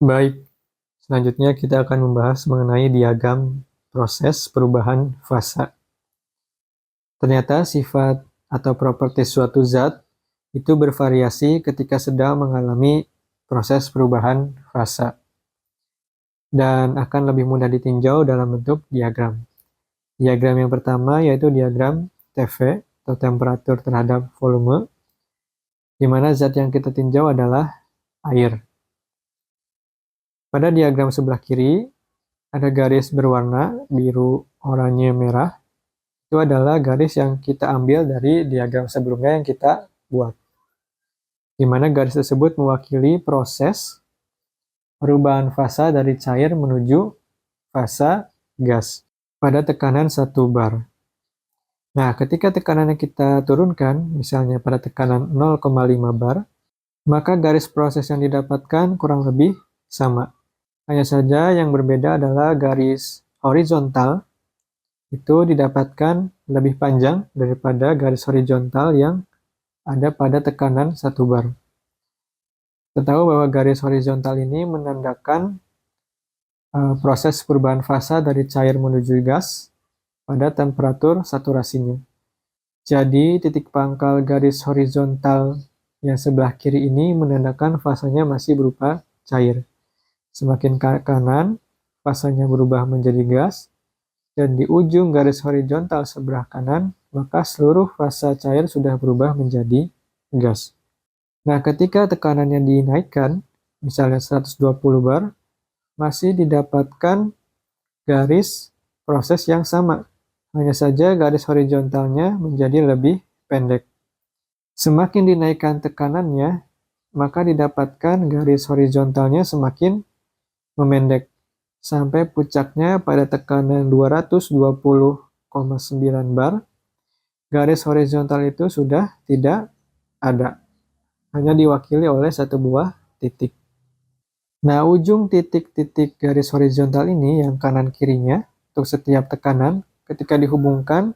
Baik, selanjutnya kita akan membahas mengenai diagram proses perubahan fasa. Ternyata sifat atau properti suatu zat itu bervariasi ketika sedang mengalami proses perubahan fasa dan akan lebih mudah ditinjau dalam bentuk diagram. Diagram yang pertama yaitu diagram TV atau temperatur terhadap volume, di mana zat yang kita tinjau adalah air. Pada diagram sebelah kiri, ada garis berwarna biru, oranye, merah. Itu adalah garis yang kita ambil dari diagram sebelumnya yang kita buat. Di mana garis tersebut mewakili proses perubahan fasa dari cair menuju fasa gas pada tekanan 1 bar. Nah, ketika tekanannya kita turunkan, misalnya pada tekanan 0,5 bar, maka garis proses yang didapatkan kurang lebih sama. Hanya saja yang berbeda adalah garis horizontal itu didapatkan lebih panjang daripada garis horizontal yang ada pada tekanan 1 bar. Kita tahu bahwa garis horizontal ini menandakan proses perubahan fasa dari cair menuju gas pada temperatur saturasinya. Jadi, titik pangkal garis horizontal yang sebelah kiri ini menandakan fasanya masih berupa cair. Semakin ke kanan, fasanya berubah menjadi gas, dan di ujung garis horizontal sebelah kanan, maka seluruh fasa cair sudah berubah menjadi gas. Nah, ketika tekanannya dinaikkan, misalnya 120 bar, masih didapatkan garis proses yang sama. Hanya saja garis horizontalnya menjadi lebih pendek. Semakin dinaikkan tekanannya, maka didapatkan garis horizontalnya semakin memendek. Sampai puncaknya pada tekanan 220,9 bar, garis horizontal itu sudah tidak ada. Hanya diwakili oleh satu buah titik. Nah, ujung titik-titik garis horizontal ini yang kanan kirinya untuk setiap tekanan ketika dihubungkan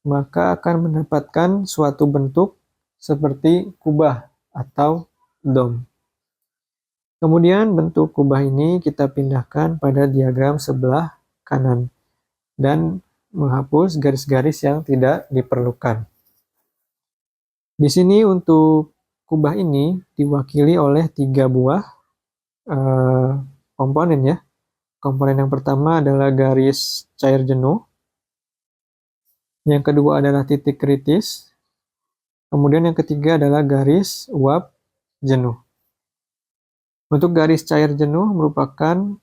maka akan mendapatkan suatu bentuk seperti kubah atau dom. Kemudian bentuk kubah ini kita pindahkan pada diagram sebelah kanan dan menghapus garis-garis yang tidak diperlukan. Di sini untuk kubah ini diwakili oleh 3 buah komponen ya. Komponen yang pertama adalah garis cair jenuh. Yang kedua adalah titik kritis. Kemudian yang ketiga adalah garis uap jenuh. Untuk garis cair jenuh merupakan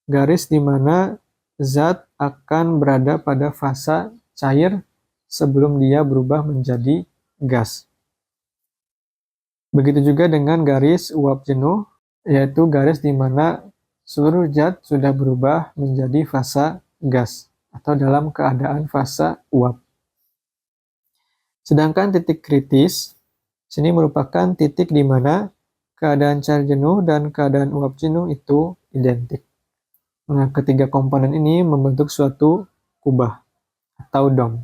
garis di mana zat akan berada pada fasa cair sebelum dia berubah menjadi gas. Begitu juga dengan garis uap jenuh, yaitu garis di mana seluruh zat sudah berubah menjadi fasa gas atau dalam keadaan fasa uap. Sedangkan titik kritis, sini merupakan titik di mana keadaan cair jenuh dan keadaan uap jenuh itu identik. Nah, ketiga komponen ini membentuk suatu kubah atau dom.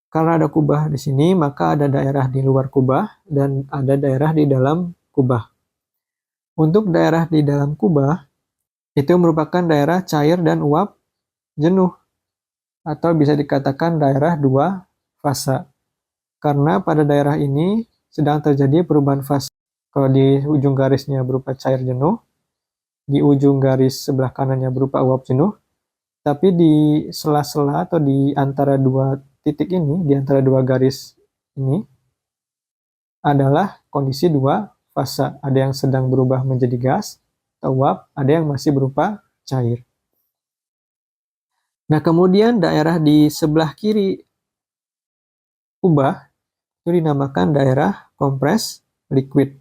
Karena ada kubah di sini, maka ada daerah di luar kubah dan ada daerah di dalam kubah. Untuk daerah di dalam kubah, itu merupakan daerah cair dan uap jenuh, atau bisa dikatakan daerah dua fasa. Karena pada daerah ini sedang terjadi perubahan fasa. Kalau di ujung garisnya berupa cair jenuh, di ujung garis sebelah kanannya berupa uap jenuh, tapi di sela-sela atau di antara dua titik ini, di antara dua garis ini, adalah kondisi dua fasa. Ada yang sedang berubah menjadi gas atau uap, ada yang masih berupa cair. Nah, kemudian daerah di sebelah kiri kubah itu dinamakan daerah kompres liquid,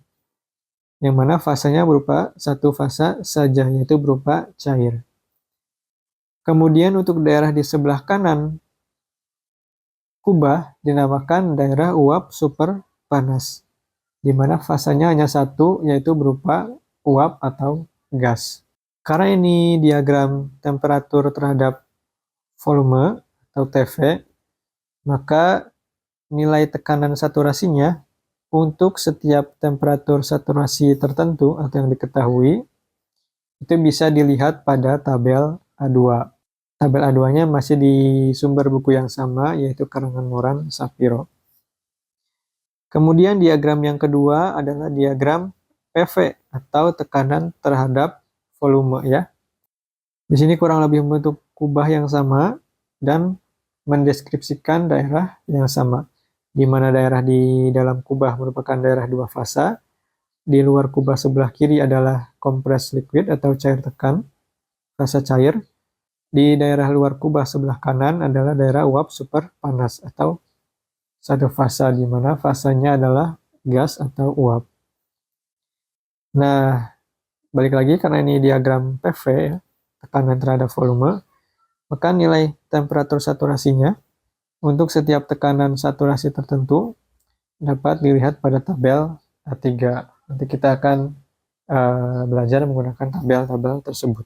yang mana fasanya berupa satu fasa saja, yaitu berupa cair. Kemudian untuk daerah di sebelah kanan kubah dinamakan daerah uap super panas, di mana fasanya hanya satu, yaitu berupa uap atau gas. Karena ini diagram temperatur terhadap volume atau TV, maka nilai tekanan saturasinya untuk setiap temperatur saturasi tertentu atau yang diketahui Itu bisa dilihat pada tabel A2. Tabel A2-nya masih di sumber buku yang sama, yaitu karangan Moran Sapiro. Kemudian diagram yang kedua adalah diagram PV atau tekanan terhadap volume ya. Di sini kurang lebih membentuk kubah yang sama dan mendeskripsikan daerah yang sama, di mana daerah di dalam kubah merupakan daerah dua fasa, di luar kubah sebelah kiri adalah compressed liquid atau cair tekan, fasa cair, di daerah luar kubah sebelah kanan adalah daerah uap super panas atau satu fasa, di mana fasanya adalah gas atau uap. Nah, balik lagi karena ini diagram PV ya, tekanan terhadap volume, maka nilai temperatur saturasinya untuk setiap tekanan saturasi tertentu dapat dilihat pada tabel A3. Nanti kita akan belajar menggunakan tabel-tabel tersebut.